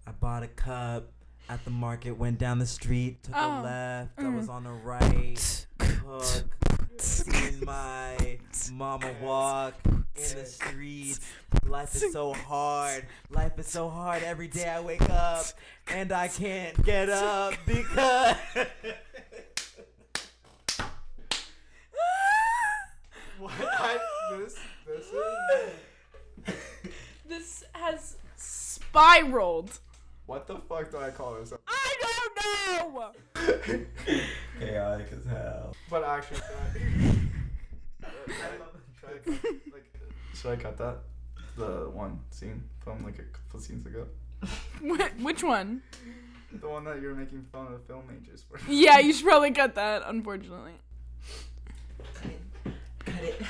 I bought a cup at the market, went down the street, took a left, I was on the right, hook, in my mama walk, in the streets. Life is so hard, every day I wake up, and I can't get up because... What? This has spiraled. What the fuck do I call this? I don't know. Chaotic as hell. But actually, should I cut that? The one scene from like a couple scenes ago. Which one? The one that you were making fun of the film majors for. Yeah, you should probably cut that, unfortunately. Cut it.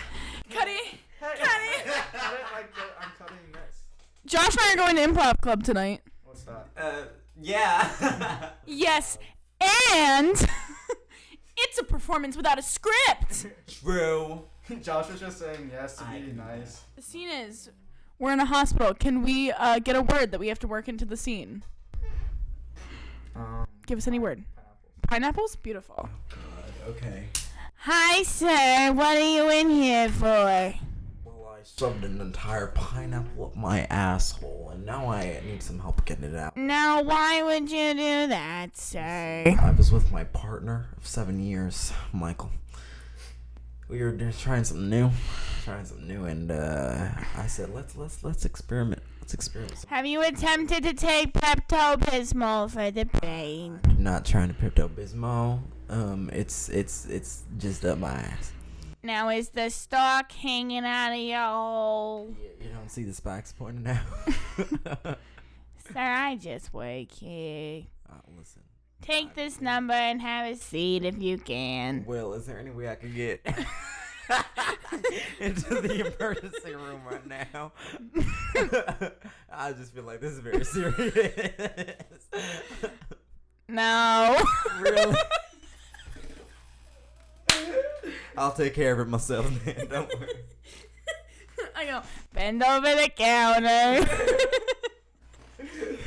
Cut it. Hey, Cut it. cut it like I'm cutting this. Josh and I are going to improv club tonight. What's that? Yeah. Yes, and it's a performance without a script. True. Josh was just saying yes to I be can do nice. The scene is, we're in a hospital. Can we get a word that we have to work into the scene? Give us any word. Pineapples? Beautiful. God, okay. Hi, sir. What are you in here for? Well, I shoved an entire pineapple up my asshole, and now I need some help getting it out. Now, why would you do that, sir? I was with my partner of 7 years, Michael. We were just trying something new, and I said, let's experiment. Let's experiment. Have you attempted to take Pepto-Bismol for the pain? I'm not trying to Pepto-Bismol. It's just up my ass. Now, is the stalk hanging out of your hole? You don't see the spikes pointing out. Sir, I just work here. Listen. Take this number and have a seat if you can. Will, is there any way I could get into the emergency room right now? I just feel like this is very serious. No. Really? I'll take care of it myself, man. Don't worry. I go, Bend over the counter.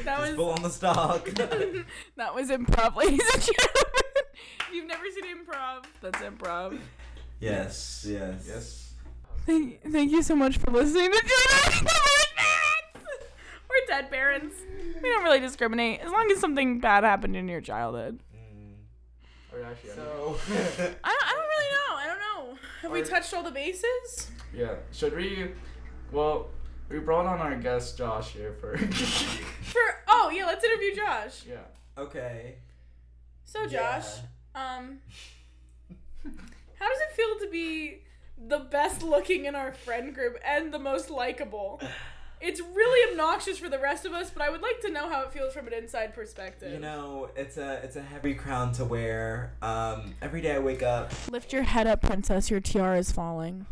that Just was pull on the stalk. that was improv, ladies and gentlemen. If you've never seen improv, that's improv. Yes. Yes. Thank you so much for listening to Parents. We're dead parents. We don't really discriminate as long as something bad happened in your childhood. Or actually, So. I don't really know. I don't know. Have we touched all the bases? yeah. Should we? Well, we brought on our guest Josh here for. Let's interview Josh. Yeah. Okay. So Josh, how does it feel to be the best looking in our friend group and the most likable? It's really obnoxious for the rest of us, but I would like to know how it feels from an inside perspective. You know, it's a heavy crown to wear. Every day I wake up. Lift your head up, princess. Your tiara is falling.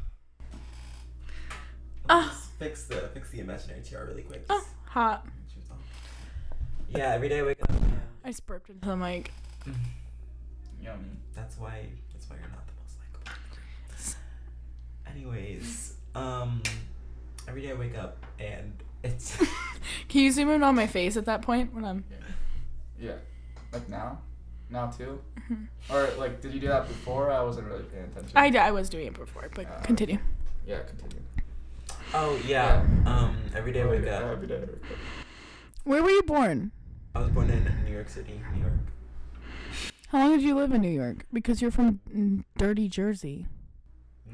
Just fix the imaginary tiara really quick. Oh, hot. Yeah, every day I wake up. I just burped into the mic. Yummy. That's why you're not the most likable. Anyways, every day I wake up and it's. Can you zoom in on my face at that point when I'm? Yeah. Like now? Now too? Or like, did you do that before? I wasn't really paying attention. I was doing it before, but continue. Yeah, continue. Oh yeah. Every day I wake up. Every day I wake up. Where were you born? I was born in New York City, New York. How long did you live in New York? Because you're from dirty Jersey.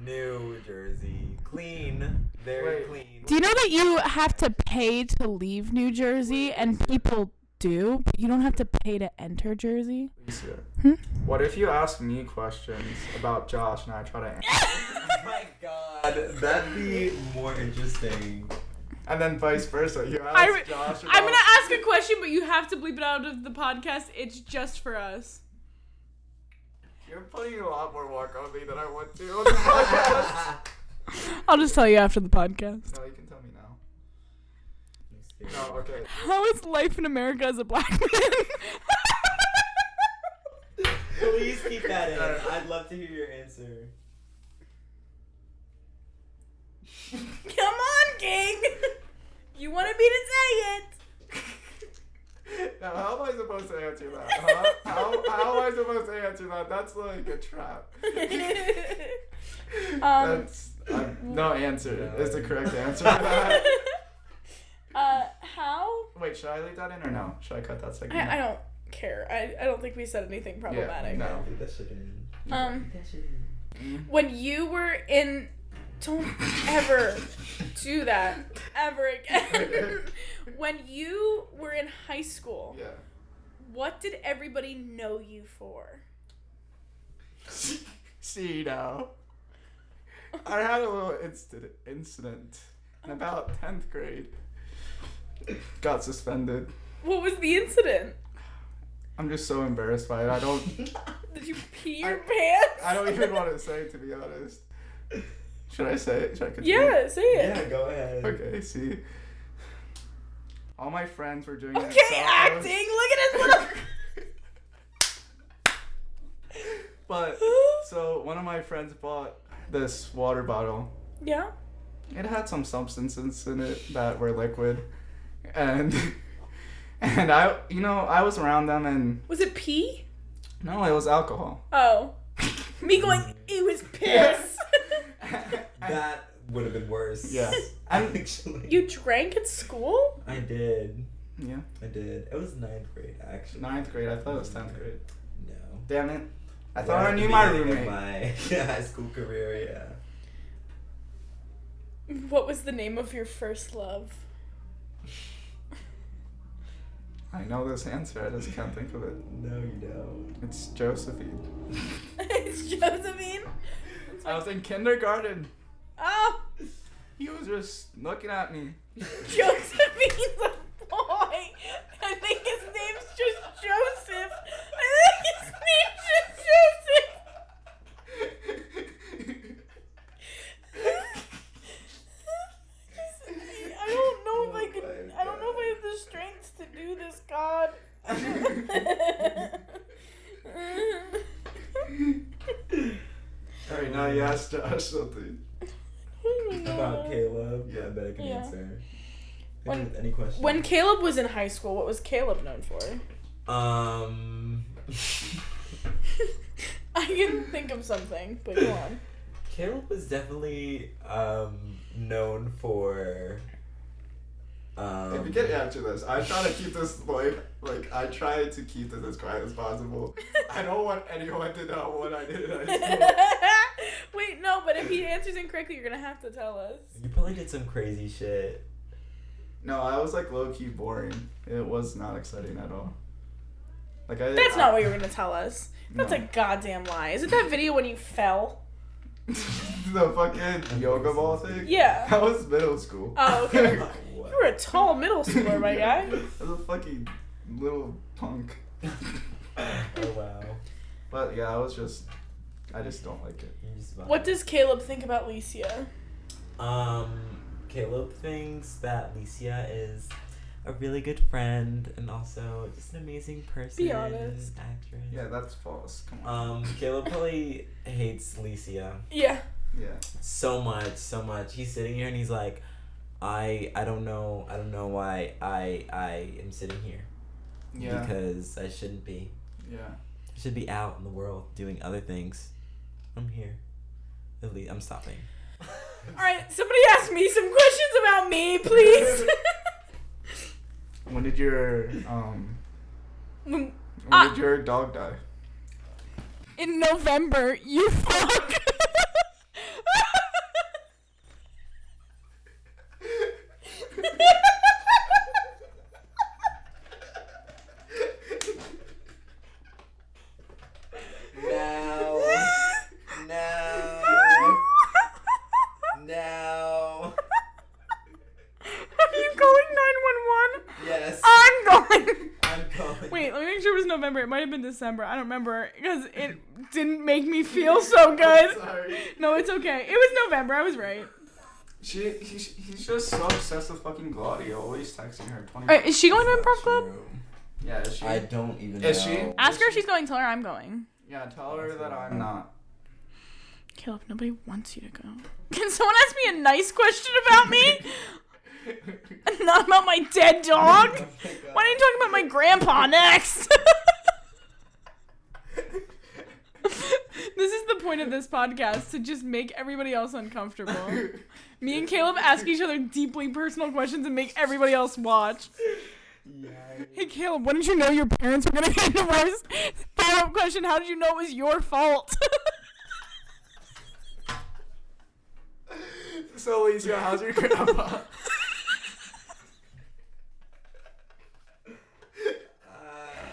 New Jersey, clean, very clean. Do you know that you have to pay to leave New Jersey, and people do, but you don't have to pay to enter Jersey? Alicia, what if you ask me questions about Josh and I try to answer? Oh my god, that'd be more interesting. And then vice versa. You ask Josh about... I'm gonna ask a question, but you have to bleep it out of the podcast. It's just for us. You're putting a lot more work on me than I want to on the podcast. I'll just tell you after the podcast. No, you can tell me now. No, okay. How is life in America as a black man? Please keep that in. I'd love to hear your answer. Come on, King. You wanted me to say it. Now, how am I supposed to answer that? Huh? How am I supposed to answer that? That's like a trap. That's no answer. Is the correct answer to that? How? Wait, should I leave that in or no? Should I cut that segment? I don't care. I don't think we said anything problematic. Yeah, no. Leave that shit in. When you were in, don't ever do that ever again. When you were in high school, Yeah. what did everybody know you for? See now. I had a little incident in about 10th grade. Got suspended. What was the incident? I'm just so embarrassed by it. Did you pee your pants? I don't even want to say, to be honest. Should I say it? Should I continue? Yeah, say it. Yeah, go ahead. Okay, see. All my friends were doing it. Okay, acting. Look at his little. But, so one of my friends bought this water bottle. Yeah. It had some substances in it that were liquid. And I was around them and... Was it pee? No, it was alcohol. Oh. Me going, it was piss. That would have been worse. Yeah. Actually. You drank at school? I did. Yeah. I did. It was 9th grade, actually. 9th grade. I thought it was 10th grade. No. Damn it. I Yeah, thought I at the knew my beginning of roommate. my high school career, yeah. What was the name of your first love? I know this answer. I just can't think of it. No, you don't. It's Josephine. It's Josephine? I was in kindergarten. Oh, He was just looking at me. Josephine's a boy. I think his name's just Joseph. I think his name's just Joseph. I don't know if I could. I don't know if I have the strength to do this, God. Alright, now you asked Josh something. About Caleb. Yeah, I bet I can Yeah. answer. When- Any questions? When Caleb was in high school, what was Caleb known for? I can think of something, but go on. Caleb was definitely known for If you can answer this, I try to keep this I try to keep this as quiet as possible. I don't want anyone to know what I did in high school. Wait, no, but if he answers incorrectly, you're gonna have to tell us. You probably did some crazy shit. No, I was like low key boring. It was not exciting at all. That's not what you're gonna tell us. That's No. a goddamn lie. Is it that video when you fell? The fucking yoga ball thing? Yeah. That was middle school. Oh, okay. What? You were a tall middle schooler, my guy. I was a fucking little punk. Oh wow. But yeah, I just don't like it. You just What does Caleb think about Alicia? Caleb thinks that Alicia is a really good friend and also just an amazing person. Be honest. Actress. Yeah, that's false. Come on. Caleb probably hates Alicia Yeah. Yeah. so much. He's sitting here and he's like, I don't know why I am sitting here. Yeah. Because I shouldn't be. Yeah. I should be out in the world doing other things. I'm here. I'm stopping. Alright, somebody ask me some questions about me, please. When did your When- when did your dog die? In November, you fuck. No. Are you calling 911? Yes. I'm going. I'm calling. Wait, let me make sure it was November. It might have been December. I don't remember because it didn't make me feel so good. Sorry. No, it's okay. It was November. I was right. He's just so obsessed with fucking Gladio, always texting her 20. Alright, is she going to improv club? Yeah, is she? I don't even know. Is she? Ask her if she's going. Tell her I'm going. Yeah, tell her that I'm not. Caleb, nobody wants you to go. Can someone ask me a nice question about me? Not about my dead dog? Oh my God. Why didn't you talk about my grandpa next? This is the point of this podcast, to just make everybody else uncomfortable. Me and Caleb ask each other deeply personal questions and make everybody else watch. Hey Caleb, when did you know your parents were gonna get divorced? Follow-up question, how did you know it was your fault? So, Alicia, how's your grandpa?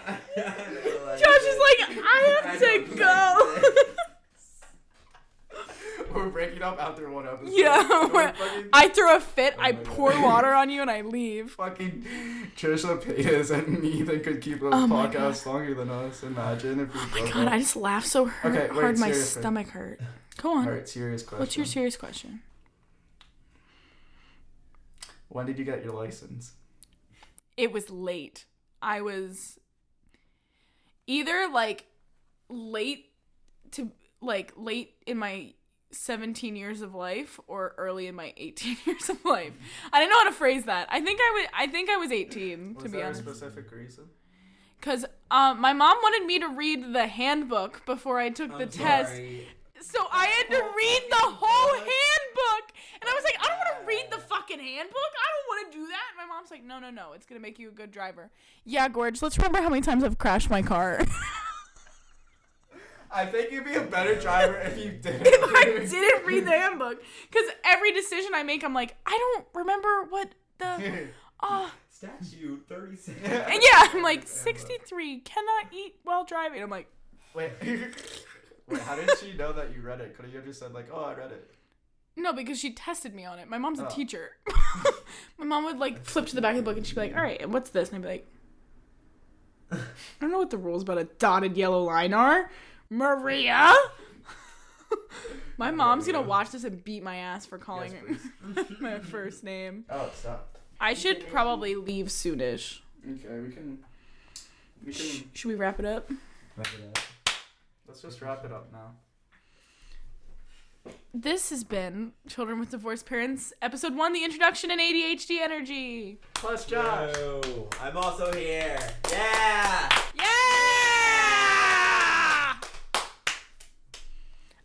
Josh is like, I have to go. We're breaking up after one episode. Yeah, Fucking- I throw a fit, I my God. pour water on you, and I leave. Fucking Trisha Paytas and Ethan could keep a Oh my podcast longer than us. Imagine if we Oh broke my god, up. I just laughed so Okay, wait, hard my seriously. stomach hurt. Go on. Alright, serious question. What's your serious question? When did you get your license? It was late. I was either like late in my 17 years of life or early in my 18 years of life. I didn't know how to phrase that. I think I was 18 Was to be there honest. a specific reason? Cuz my mom wanted me to read the handbook before I took the test. So I had to read the whole handbook. And I was like, I don't want to read the fucking handbook. I don't want to do that. And my mom's like, no. It's going to make you a good driver. Yeah, Gorge, let's remember how many times I've crashed my car. I think you'd be a better driver if you didn't. If I didn't read the handbook. Because every decision I make, I'm like, I don't remember what the... Statute 36. And yeah, I'm like, 63, cannot eat while driving. I'm like... Wait, how did she know that you read it? Could you have just said like, oh, I read it? No, because she tested me on it. My mom's a Oh. teacher. My mom would like flip to the back of the book and she'd be like, all right, and what's this? And I'd be like, I don't know what the rules about a dotted yellow line are. Maria? My mom's gonna watch this and beat my ass for calling Yes, it my first name. Oh, stop. I should probably leave soonish. Okay, we can. Should we wrap it up? Let's just wrap it up now. This has been Children with Divorced Parents, Episode 1, The Introduction and ADHD Energy. Plus Josh. Yo, I'm also here. Yeah! Yeah!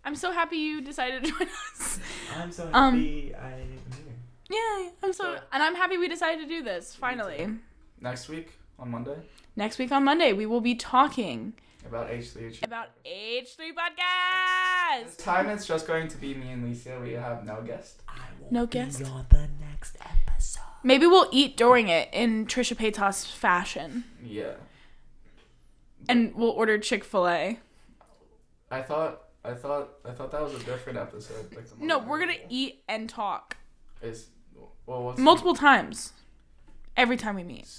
I'm so happy you decided to join us. I'm so happy I'm here. Yeah, and I'm happy we decided to do this, finally. Next week on Monday Next week on Monday, we will be talking about H3H. about H3 Podcast. This time it's just going to be me and Alicia. We have no guest. No guest. On the next episode. Maybe we'll eat during it in Trisha Paytas fashion. Yeah. And we'll order Chick-fil-A. I thought that was a different episode. Like the No, mukbang. we're gonna eat and talk. What's Multiple times. Every time we meet.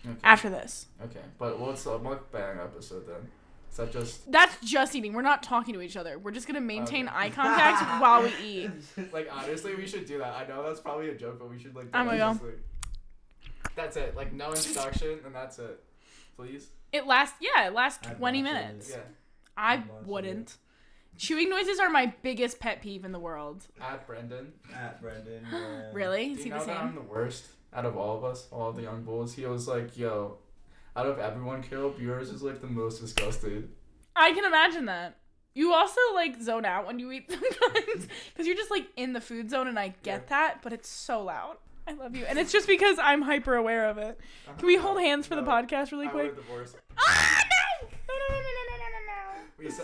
Okay. After this. Okay, but what's the mukbang episode then? Is that just That's just eating. We're not talking to each other. We're just gonna maintain Okay. eye contact while we eat. like honestly we should do that. I know that's probably a joke, but we should like. Oh my God. just, like- That's it. Like no introduction and that's it. Please. It lasts I'd 20 watch it. minutes. Yeah. I I'd watch wouldn't. Chewing noises are my biggest pet peeve in the world. At Brendan. At Brendan. Yeah. Really? Do Is you he know the that I'm same? the worst out of all of us, all of the young bulls? He was like, yo, out of everyone, Caleb, yours is like the most disgusted. I can imagine that. You also like zone out when you eat sometimes because you're just like in the food zone, and I get that, but it's so loud. I love you, and it's just because I'm hyper aware of it. Can we hold hands for the podcast really I quick? would divorce. Ah no! We at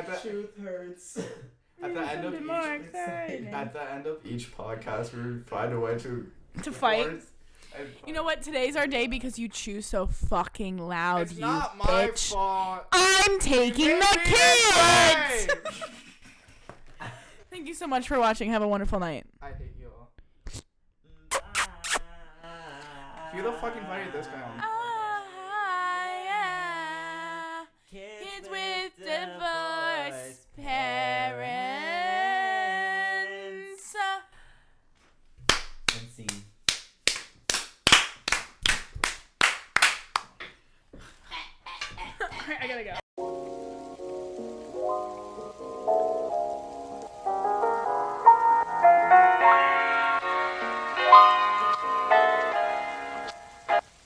the Truth hurts. at the end of Something more each exciting. at the end of each podcast, we find a way to To fight. divorce and You know what? Today's our day because you chew so fucking loud, It's you not my bitch. fault. I'm taking You the made me this kids. way. Thank you so much for watching. Have a wonderful night. I hate you all. Who the fuck invited this guy on? Kids with divorced parents. And scene. I gotta go.